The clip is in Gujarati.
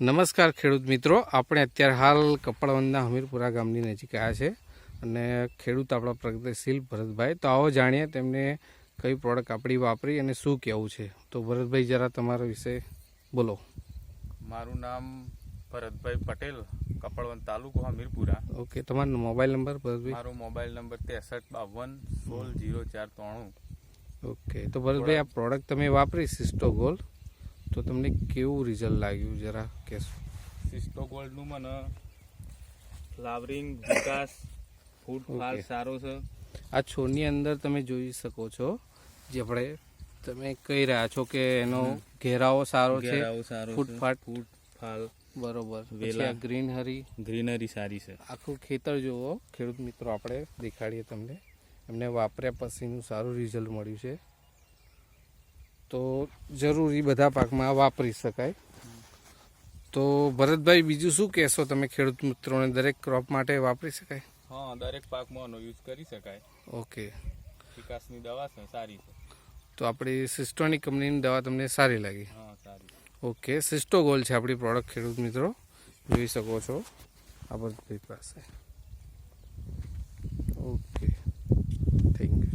નમસ્કાર ખેડૂત મિત્રો, આપણે અત્યારે હાલ કપડવંદના હમીરપુરા ગામની નજીક આવ્યા છે અને ખેડૂત આપણા પ્રગતિશીલ ભરતભાઈ. તો આવો જાણીએ તેમને કઈ પ્રોડક્ટ આપણી વાપરી અને શું કહેવું છે. તો ભરતભાઈ જરા તમારા વિશે બોલો. મારું નામ ભરતભાઈ પટેલ, કપડવંદ તાલુકો હમીરપુરા. ઓકે, તમારો મોબાઈલ નંબર ભરતભાઈ? મારો મોબાઈલ નંબર 6352160493. ઓકે, તો ભરતભાઈ આ પ્રોડક્ટ તમે વાપરી સિસ્ટો ગોલ્ડ, તો તમને કેવું રિઝલ્ટ લાગ્યું જરા કહેશો? સિસ્ટો ગોલ્ડનું મને ફ્લાવરિંગ, વિકાસ, ફૂટ ફાલ સારો છે. આ છોડની અંદર તમે જોઈ શકો છો, જે આપણે તમે કહી રહ્યા છો કે એનો ઘેરાવો સારો છે, ફૂટફાટ, ફૂટ ફાલ બરોબર. વેલા, ગ્રીનરી સારી છે. આખું ખેતર જુઓ ખેડૂત મિત્રો, આપણે દેખાડીએ તમને. એમને વાપર્યા પછીનું સારું રિઝલ્ટ મળ્યું છે. તો જરૂરી બધા પાકમાં વાપરી શકાય. તો ભરતભાઈ બીજું શું કહેશો તમે ખેડૂત મિત્રોને? દરેક ક્રોપ માટે વાપરી શકાય? હા, દરેક પાકમાં આનો યુઝ કરી શકાય. ઓકે, વિકાસની દવા છે, સારી છે. તો આપણી સિસ્ટોની કંપનીની દવા તમને સારી લાગી? હા, સારી. ઓકે, સિસ્ટો ગોલ્ડ છે આપણી પ્રોડક્ટ ખેડૂત મિત્રો, જોઈ શકો છો આ ભરતભાઈ પાસે. Okay, thank you.